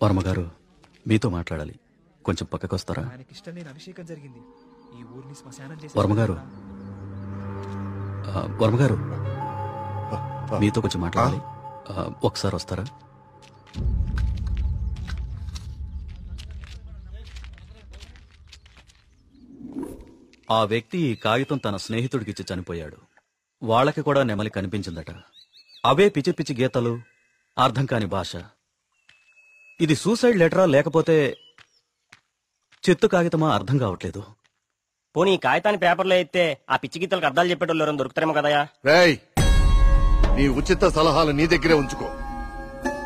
వర్మగారు మీతో మాట్లాడాలి, కొంచెం పక్కకొస్తారా? వర్మగారు వర్మగారు మీతో కొంచెం మాట్లాడాలి, ఒకసారి వస్తారా? ఆ వ్యక్తి ఈ కాగితం తన స్నేహితుడికిచ్చి చనిపోయాడు. వాళ్ళకి కూడా నెమలి కనిపించిందట. అవే పిచ్చి పిచ్చి గీతలు, అర్థం కాని భాష. ఇది సూసైడ్ లెటరా లేకపోతే చెత్త కాగితమా అర్థం కావట్లేదు. పోనీ ఈ కాగితాన్ని పేపర్లో అయితే ఆ పిచ్చి గీతలకు అర్థాలు చెప్పేటోళ్ళు ఎవరైనా దొరుకుతారేమో కదయా. రేయ్, నీ ఉచిత సలహాలు నీ దగ్గరే ఉంచుకో.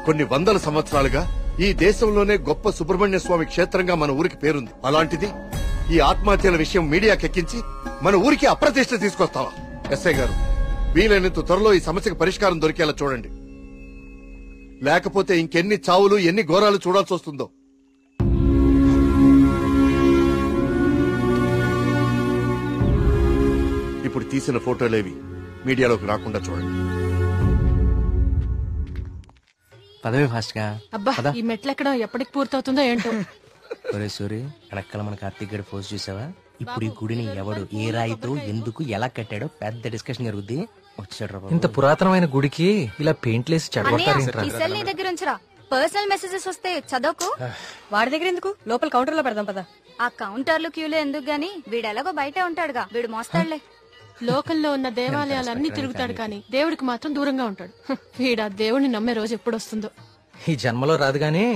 కొన్ని వందల సంవత్సరాలుగా ఈ దేశంలోనే గొప్ప సుబ్రహ్మణ్య స్వామి క్షేత్రంగా మన ఊరికి పేరుంది. అలాంటిది ఈ ఆత్మహత్యల విషయం మీడియాకెక్కించి మన ఊరికి అప్రతిష్ట తీసుకొస్తావా? ఎస్ఐ గారు, వీలైనంత త్వరలో ఈ సమస్యకు పరిష్కారం దొరికేలా చూడండి. లేకపోతే ఇంకెన్ని చావులు, ఎన్ని ఘోరాలు చూడాల్సి వస్తుందో. ఇప్పుడు తీసిన ఫోటోలేవి మీడియాలోకి రాకుండా చూడండి. పదవి ఫాస్ట్ గా. అబ్బా, ఈ మెట్లు ఎక్కడం ఎప్పటికి పూర్తవుతుందో ఏంటో. ఒరే సూరి, వెనకాల మన కార్తీక్ గడి పోస్ట్ చూసావా? ఇప్పుడు ఈ గుడిని ఎవడు, ఏ రాయితో, ఎందుకు, ఎలా కట్టాడో పెద్ద డిస్కషన్ జరుగుద్ది. వచ్చాడు. ఇంత పురాతనమైన గుడికి ఇలా పెయింట్లేసి నీ దగ్గర ఉంచరా. పర్సనల్ మెసేజెస్ వస్తే చదవకు. వాడి దగ్గర ఎందుకు, లోపల కౌంటర్ లో పెడదాం పదా. ఆ కౌంటర్లు క్యూలు ఎందుకు గాని, వీడెలాగో బయటే ఉంటాడుగా, వీడు మోస్తాడులే. లోకల్లో ఉన్న దేవాలయాలన్నీ తిరుగుతాడు కానీ దేవుడికి మాత్రం దూరంగా ఉంటాడు. వీడా దేవుడిని నమ్మే రోజు ఎప్పుడు వస్తుందో. ఈ జన్మలో రాదు గానీ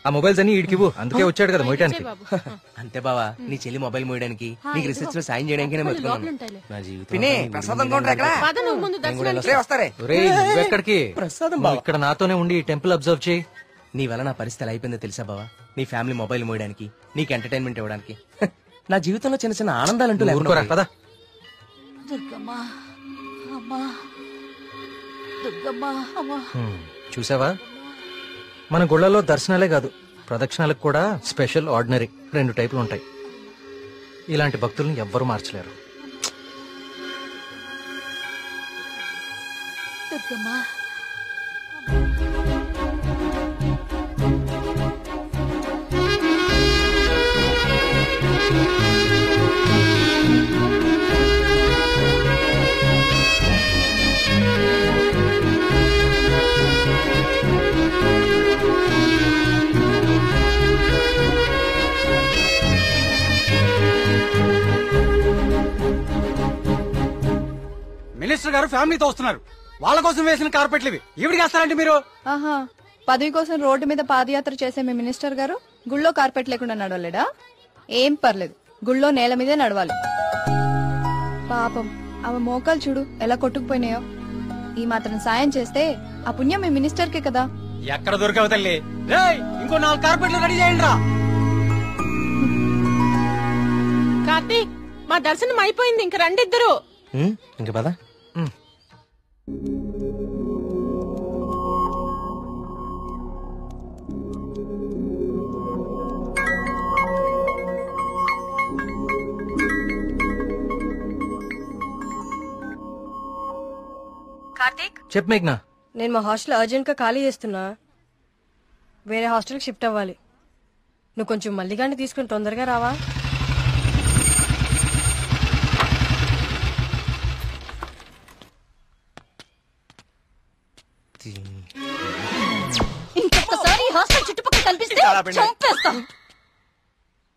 ఆ మొబైల్స్ అన్ని ఈడికివ్వు, అందుకే వచ్చాడు కదా మోయటానికి. అంతే బావా, నీ చెల్లి మొబైల్ మోయడానికి, నీకు రీసెర్చ్ లో సాయం చేయడానికి నా జీవితం. ఎక్కడికి? ఇక్కడ నాతోనే ఉండి టెంపుల్ అబ్జర్వ్ చేయి. నీ వల్ల నా పరిస్థితి అయిపోయిందో తెలుసా బావా? నీ ఫ్యామిలీ మొబైల్ మోయడానికి, నీకు ఎంటర్టైన్మెంట్ ఇవ్వడానికి. నా జీవితంలో చిన్న చిన్న ఆనందాలంటూ ఊరుకోరా పదా. చూసావా, మన గుళ్ళలో దర్శనాలే కాదు, ప్రదక్షిణాలకు కూడా స్పెషల్, ఆర్డినరీ 2 టైపులు ఉంటాయి. ఇలాంటి భక్తుల్ని ఎవ్వరూ మార్చలేరు. మినిస్టర్ గారు ఫ్యామిలీతో వస్తున్నారు. వాళ్ళ కోసం వేసిన కార్పెట్లు ఇవి, ఈవిడికి వేస్తారంటే మీరు? ఆహా, పదవి కోసం రోడ్డు మీద పాదయాత్ర చేసే మీ మినిస్టర్ గారు గుళ్ళో కార్పెట్ లేకుండా నడవలేడా? ఏం పర్లేదు, గుళ్ళో నేల మీదే నడవాలి. పాపం ఆమె మోకాలు చూడు ఎలా కొట్టుకుపోయినాయో. ఈ మాత్రం సాయం చేస్తే ఆ పుణ్యం మీ మినిస్టర్ కే కదా. ఎక్కడ దొరకవు తల్లి. ఇంకో 4 కార్పెట్లు రెడీ చేయండి రా. కార్తీక్, మా దర్శనం అయిపోయింది, ఇంక రండి ఇద్దరు. ఇంక పదా. కార్తీక్, చెప్పు మేఘ్నా. నేను మా హాస్టల్ అర్జెంట్ గా ఖాళీ చేస్తున్నా, వేరే హాస్టల్కి షిఫ్ట్ అవ్వాలి. నువ్వు కొంచెం మల్లిగాన్ని తీసుకుని తొందరగా రావా? ఇంకొకసారి హాస్టల్ చుట్టుపక్కల కనిపిస్తే చంపేస్తా.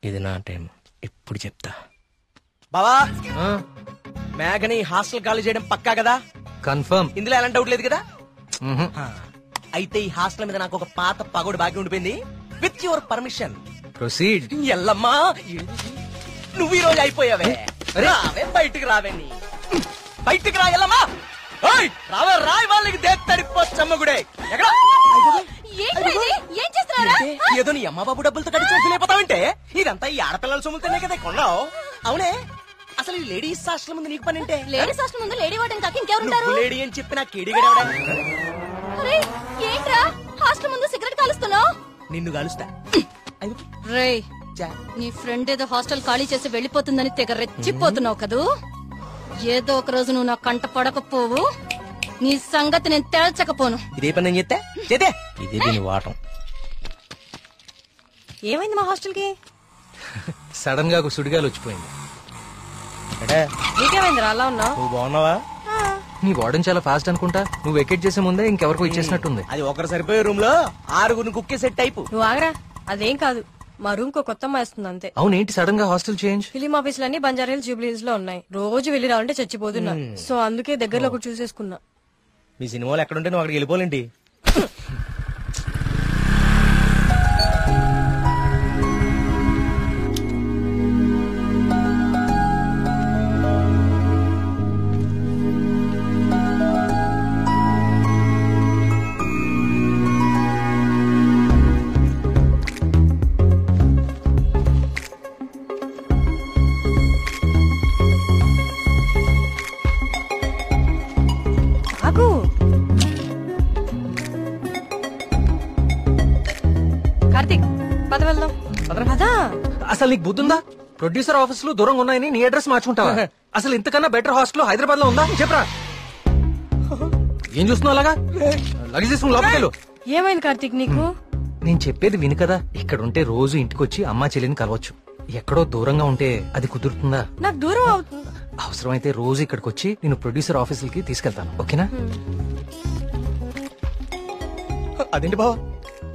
ఇది నా టైం, ఇప్పుడు చెప్తా. బావా, మేఘని హాస్టల్ ఖాళీ చేయడం పక్కా కదా? కన్ఫర్మ్. ఇందులో ఎలాంటి డౌట్ లేదు కదా? అయితే ఈ హాస్టల్ మీద నాకు ఒక పాత పగోడు బాకీ ఉండిపోయింది. With your permission proceed. ఎల్లమ్మా, నువ్వు ఈ రోజు అయిపోయావే. రావే, బయటికి రావే. బయటికి రా ఎల్లమ్మా. రావే, రాయి వాళ్ళకి దేత్తడిపోచ్చమ్మగుడే. ఏదో నీ అమ్మ బాబు డబ్బులతో కట్టి చూసిపోతావంటే ఇదంతా ఈ ఆడపిల్లల సొమ్ములతోనే కదా కొన్నావు. అవునే, అసలు ఈ లేడీస్ హాస్టల్ ముందు నీకు పని అంటే? లేడీస్ హాస్టల్ ముందు లేడీ వార్డెన్ కాక ఇంకెవరుంటారు? లేడీ అని చెప్పి నాకు కేడిగడవడా? ఏంట్రా హాస్టల్ ముందు సిగరెట్ కాలుస్తున్నావు? నిన్ను కాలుస్తా. రేయ్, నీ ఫ్రెండ్ ఏదో హాస్టల్ ఖాళీ చేసి వెళ్లిపోతుందని తెగ రెచ్చిపోతున్నావు కదూ. ఏదో ఒక రోజు నువ్వు నా కంట పడకపోవు, నీ సంగతి నేను తేల్చకపోను. ఇదే పని నేను చెప్తే చేతే ఇదే దీని వాటం. ఏమైంది మా హాస్టల్ కి? సడన్ గా ఒక సుడిగాలు వచ్చిపోయింది. నీకేమైందిరా అలా ఉన్నావు? నువ్వు బాగున్నావా? నీ వార్డెన్ చాలా ఫాస్ట్ అనుకుంటా. నువ్వు వెకేట్ చేసే ముందే ఇంకెవరికో ఇచ్చేసినట్టుంది. అది ఒకరు సరిపోయే రూమ్ లో 6 కుక్కే సెట్ టైపు. నువ్వు ఆగరా, అదేం కాదు. మా రూమ్ కో కొత్త అమ్మాయి వస్తుంది అంతే. అవునేంటి సడన్ గా హాస్టల్ చేంజ్? ఫిలిం ఆఫీసులన్నీ బంజారాహిల్స్, జూబ్లీ హిల్స్ లో ఉన్నాయి. రోజు వెళ్ళి రావాలంటే చచ్చిపోతున్నా. సో అందుకే దగ్గరలో ఒకటి చూసేసుకున్నా. మీ సినిమాలు ఎక్కడుంటే నువ్వు అక్కడికి వెళ్ళిపోలేంటి? కార్తీక్ పద వెళ్దాం. అసలు నీకు బుద్ధుందా? ప్రొడ్యూసర్ ఆఫీస్ లో దూరంగా ఉన్నాయని నీ అడ్రస్ మార్చుకుంటావా? అసలు ఇంతకన్నా బెటర్ హాస్టల్ హైదరాబాద్ లో ఉందా చెప్పరా? ఏం చూస్తున్నావు అలాగా? లగేజ్ తీసుకుని లోపలికెళ్ళు. ఏమైంది కార్తీక్ నీకు? నేను చెప్పేది విను కదా. ఇక్కడ ఉంటే రోజు ఇంటికి వచ్చి అమ్మా చెల్లిని కలవచ్చు. ఎక్కడో దూరంగా ఉంటే అది కుదురుతుందా? నాకు దూరం అవుతుంది. అవసరమైతే రోజు ఇక్కడికి వచ్చి నేను ప్రొడ్యూసర్ ఆఫీసులకి తీసుకెళ్తాను. ఓకేనా? అదేంటి బావా?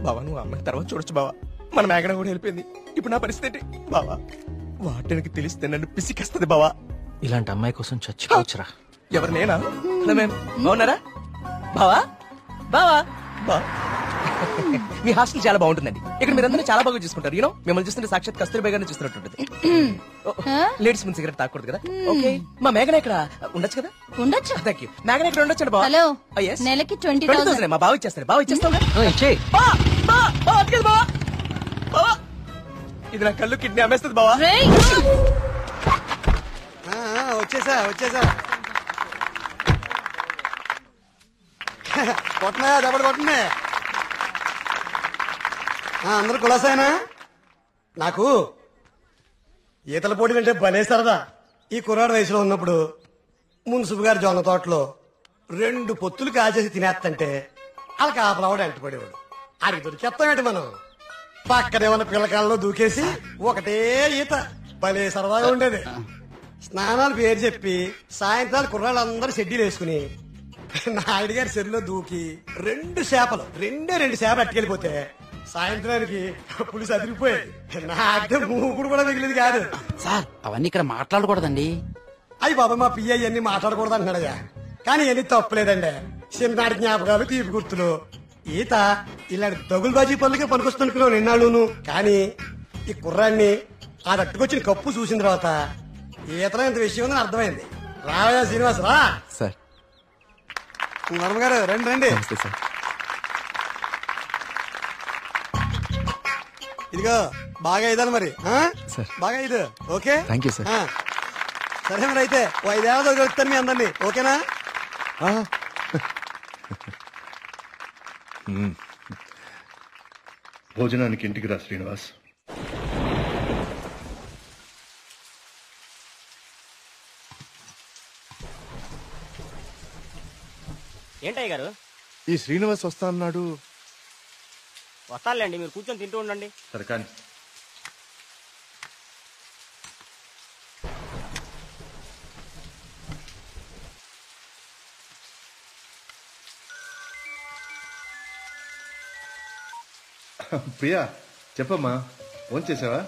బావా నువ్వు అమ్మాయి తర్వాత చూడొచ్చు బావా. మన మేఘన కూడా వెళ్ళిపోయింది. ఇప్పుడు నా పరిస్థితి బావా. వాటికి తెలిస్తే నన్ను పిసికేస్తుంది బావా. ఇలాంటి అమ్మాయి కోసం చచ్చిపోవచ్చురా. ఎవరు నేనా? బాగున్నారా బావా? బావా బా మీ హాస్టల్ చాలా బాగుంటుందండి. ఇక్కడ మీరందరూ చాలా బాగా చూసుకుంటారు. యూనో మిమ్మల్ని చూస్తుంటే సాక్షాత్ కస్తూరిబా గారిని చూస్తున్నట్టుంటది. లేడీస్ ముందు సిగరెట్ తాకూడదు కదా. ఓకే మా మేఘన ఇక్కడ ఉండొచ్చు కదా? ఉండొచ్చు. Thank you. మేఘన ఇక్కడ ఉండొచ్చు బావా. హలో నెలకి 20,000. మా బావ ఇచ్చేస్తాను. బావ ఇచ్చేస్తాను. ఇది నా కళ్ళు కిడ్నీ అమ్మేస్తుంది బావా. వచ్చేసా కొట్టనా దెబ్బడు కొట్టనే. అందరు కులాసాయనా? నాకు ఈతల పోటీలు అంటే భలే సరదా. ఈ కుర్రాడు వయసులో ఉన్నప్పుడు మున్సిపు గారి జొన్న తోటలో 2 పొత్తులు కాచేసి తినేస్తంటే వాళ్ళకి ఆపలవాడు ఎంటపడేవాడు. అడిగి దొరికేస్తామేంటి మనం? పక్కనే ఉన్న పిల్లకాలలో దూకేసి ఒకటే ఈత. భలే సరదాగా ఉండేది. స్నానాలు పేరు చెప్పి సాయంత్రాలు కుర్రాళ్ళందరూ షెడ్యూల్ వేసుకుని నాయుడు గారి చెరువులో దూకి 2 చేపలు అట్టుకెళ్ళిపోతే సాయంత్రానికి పులిసి అదిరిపోయేది. నాకే మూకుడు కూడా మిగిలింది కాదు. సార్ అవన్నీ ఇక్కడ మాట్లాడకూడదండి. అయ్యి బాబా మా పియ్య అన్ని మాట్లాడకూడదు అంటున్నాడయ్యా. కానీ ఇవన్నీ తప్పులేదండి. చిన్ననాటి జ్ఞాపకాలు, తీపి గుర్తులు. ఈత ఇలాంటి దగులుబాజీ పనులకే పనికొస్తున్నాను నిన్నాళ్ళును. కానీ ఈ కుర్రాన్ని ఆ తట్టుకొచ్చిన కప్పు చూసిన తర్వాత ఈతలో ఇంత విషయం ఉందని అర్థమైంది. రావయ్యా శ్రీనివాస్ రా. సార్ వర్మ గారు రండి రండి. ఇదిగో బాగా ఇదాలి మరి. బాగా ఇది ఓకే. Thank you sir. సరే మరి అయితే 5 ఏళ్ళ దొరుకుతాను మీ అందరినీ. ఓకేనా? భోజనానికి ఇంటికి రా శ్రీనివాస్. ఏంటయ్య గారు? ఈ శ్రీనివాస్ వస్తా అన్నాడు. వస్తానులేండి, మీరు కూర్చొని తింటూ ఉండండి. సరే కానీ ప్రియా చెప్పమ్మా, ఫోన్ చేసావా?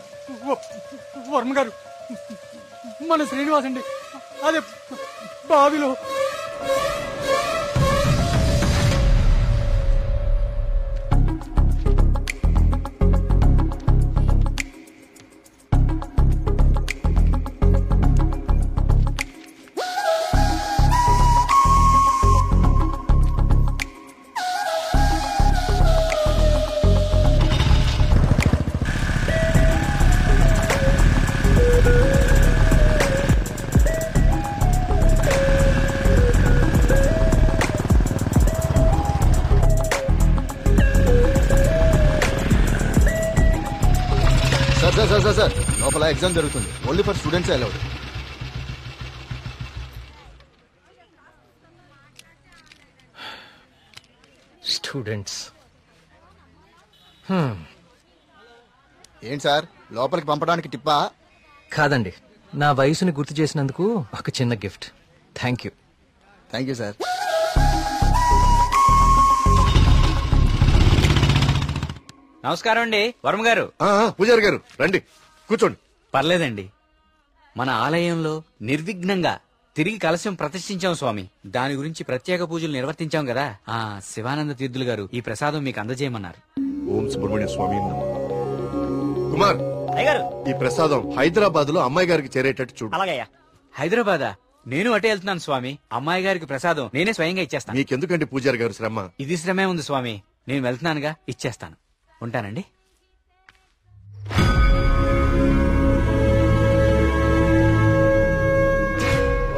వర్మ గారు మన శ్రీనివాస్ అండి, అదే బావిలో. సార్ లోపల ఎగ్జామ్ జరుగుతుంది. Only for students allowed. Students. ఏంటి సార్ లోపలికి పంపడానికి టిప్పా? కాదండి, నా వయసుని గుర్తు చేసినందుకు ఒక చిన్న gift. Thank you. Thank you sir. నమస్కారం అండి వర్మ గారు. పూజారి గారు రండి, కూర్చోండి. పర్లేదండి, మన ఆలయంలో నిర్విఘ్నంగా తిరిగి కలశం ప్రతిష్ఠించాం స్వామి. దాని గురించి ప్రత్యేక పూజలు నిర్వర్తించాం కదా. శివానంద తీర్థులు గారు ఈ ప్రసాదం మీకు అందజేయమన్నారు. ఓం సుబ్రహ్మణ్య స్వామి నమః. కుమార్, ఈ ప్రసాదం హైదరాబాద్ లో అమ్మాయి గారికి చేరేటట్టు చూడు. అలాగయ్యా. హైదరాబాదా? నేను అటే వెళ్తున్నాను స్వామి. అమ్మాయి గారికి ప్రసాదం నేనే స్వయంగా ఇచ్చేస్తాను. మీకెందుకండి పూజారి గారు శ్రమ? ఇది శ్రమే ఉంది స్వామి. నేను వెళ్తున్నానుగా, ఇచ్చేస్తాను. ఉంటానండి.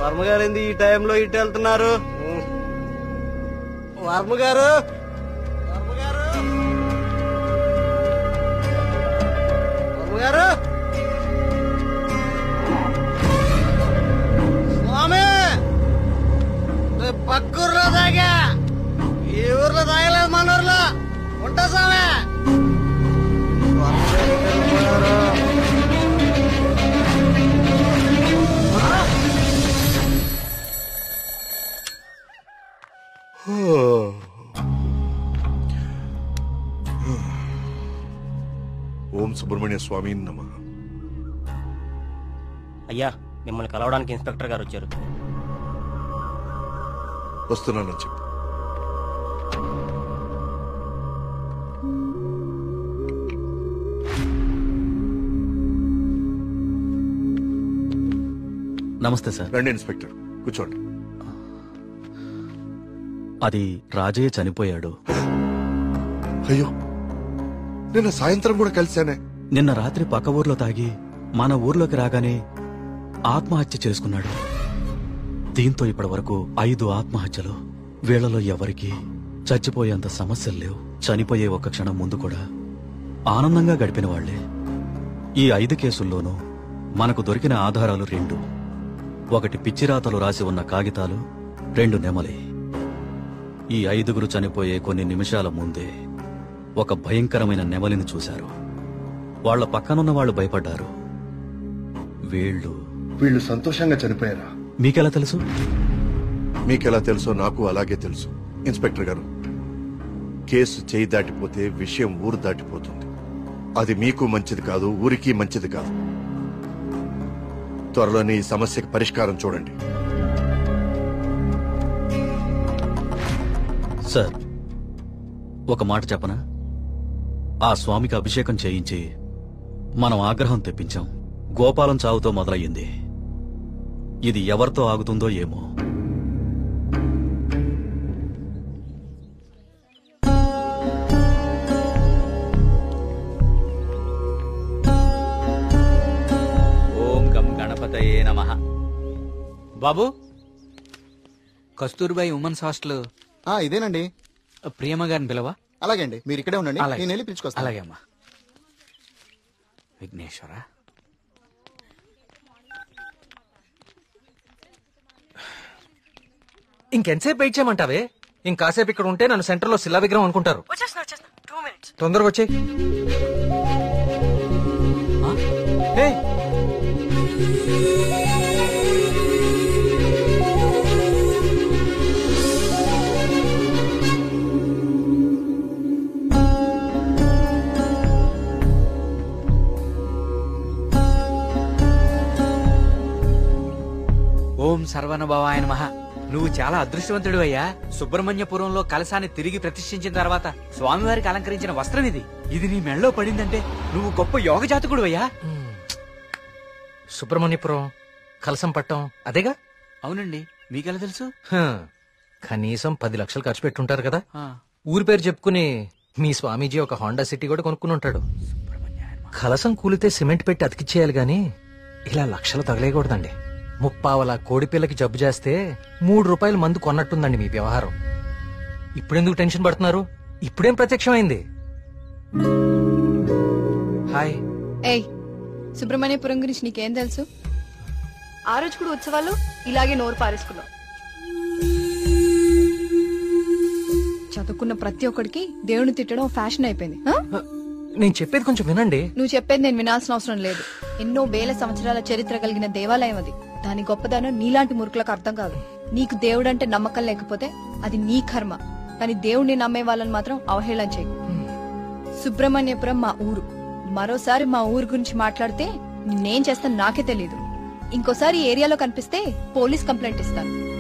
వర్మగారు ఏంది ఈ టైంలో ఇటు వెళ్తున్నారు? వర్మగారు, వర్మగారు, స్వామి పక్కూర్లో తాగా, ఈ ఊర్లో తాగలేదు, మన ఊర్లో ఉంటా స్వామి. ఓం సుబ్రహ్మణ్య స్వామి నమః. అయ్యా, మిమ్మల్ని కలవడానికి ఇన్స్పెక్టర్ గారు వచ్చారు. వస్తున్నానని చెప్పు. నమస్తే సార్. రండి ఇన్స్పెక్టర్, కూర్చోండి. అది రాజయ్య చనిపోయాడు. అయ్యో, నిన్న సాయంత్రం కూడా కలిశానే. నిన్న రాత్రి పక్క ఊర్లో తాగి మన ఊర్లోకి రాగానే ఆత్మహత్య చేసుకున్నాడు. దీంతో ఇప్పటి వరకు 5 ఆత్మహత్యలు. వీళ్లలో ఎవరికి చచ్చిపోయేంత సమస్యలు లేవు. చనిపోయే ఒక్క క్షణం ముందు కూడా ఆనందంగా గడిపిన వాళ్లే. ఈ 5 కేసుల్లోనూ మనకు దొరికిన ఆధారాలు 2. ఒకటి పిచ్చిరాతలు రాసి ఉన్న కాగితాలు, 2 నెమలి. ఈ 5గురు చనిపోయే కొన్ని నిమిషాల ముందే ఒక భయంకరమైన నెమలిని చూశారు. వాళ్ల పక్కనున్న వాళ్ళు భయపడ్డారు. వీళ్ళు సంతోషంగా చనిపోయారా? మీకెలా తెలుసు? మీకెలా తెలుసో నాకు అలాగే తెలుసు. ఇన్స్పెక్టర్ గారు, కేసు చేయి దాటిపోతే విషయం ఊరు దాటిపోతుంది. అది మీకు మంచిది కాదు, ఊరికి మంచిది కాదు. త్వరలోనే ఈ సమస్యకి పరిష్కారం చూడండి. సార్, ఒక మాట చెప్పనా? ఆ స్వామికి అభిషేకం చేయించి మనం ఆగ్రహం తెప్పించాం. గోపాలం చావుతో మొదలయ్యింది. ఇది ఎవరితో ఆగుతుందో ఏమో. ఓం గం గణపతయే నమః. బాబు, కస్తూర్బాయి ఉమెన్స్ హాస్టల్ ఇదేనండి. ప్రియమ్మ గారిని పిలవా? అలాగే అండి, మీరు ఇక్కడే ఉండండి, అలాగే. నేను వెళ్ళి పిలుచుకొస్తాను. అలాగే అమ్మా. విఘ్నేశ్వర, ఇంకెంతసేపు వెయిట్ చేయమంటావే? ఇంకాసేపు ఇక్కడ ఉంటే నన్ను సెంటర్ లో శిలా విగ్రహం అనుకుంటారు. తొందరగా వచ్చే. ఓం సర్వనుభవాయ నమః. నువ్వు చాలా అదృష్టవంతుడు అయ్యా. సుబ్రహ్మణ్యపురంలో కలశాన్ని తిరిగి ప్రతిష్ఠించిన తర్వాత స్వామివారికి అలంకరించిన వస్త్రం ఇది. ఇది నీ మెళ్ళలో పడిందంటే నువ్వు గొప్ప యోగ జాతకుడు అయ్యా. సుబ్రహ్మణ్యపురం కలసం పట్టం అదేగా? అవునండి, మీకెలా తెలుసు? కనీసం 10 లక్షలు ఖర్చు పెట్టుంటారు కదా. ఆ. ఊరి పేరు చెప్పుకుని మీ స్వామీజీ ఒక హోండా సిటీ కూడా కొనుక్కుని ఉంటాడు. కలసం కూలితే సిమెంట్ పెట్టి అతికిచ్చేయాలి గాని ఇలా లక్షలు తగలేయకూడదండి. 30 కోడిపిల్లకి జబ్బు చేస్తే 3 రూపాయల మందు కొన్నట్టుందండి మీ వ్యవహారం. ఇప్పుడెందుకు టెన్షన్ పడుతున్నారు? ఇప్పుడేం ప్రత్యక్షమైంది? హాయ్. ఏయ్, సుబ్రహ్మణ్యపురం గురించి నీకేం తెలుసు? ఆ రోజు కూడా ఉత్సవాలు ఇలాగే నోరు పారేసుకున్నావు. చదువుకున్న ప్రతి ఒక్కడికి దేవుని తిట్టడం ఫ్యాషన్ అయిపోయింది ఆ? నేను చెప్పేది కొంచెం వినండి. నువ్వు చెప్పేది నేను వినాల్సిన అవసరం లేదు. ఎన్నో వేల సంవత్సరాల చరిత్ర కలిగిన దేవాలయం అది. దాని గొప్పదనం నీలాంటి మురుకులకు అర్థం కాదు. నీకు దేవుడంటే నమ్మకం లేకపోతే అది నీ కర్మ, కానీ దేవుణ్ణి నమ్మే వాళ్ళని మాత్రం అవహేళన చేయకు. సుబ్రహ్మణ్యపురం మా ఊరు. మరోసారి మా ఊరు గురించి మాట్లాడితే నేనేం చేస్తాను నాకే తెలీదు. ఇంకోసారి ఈ ఏరియాలో కనిపిస్తే పోలీస్ కంప్లైంట్ ఇస్తాను.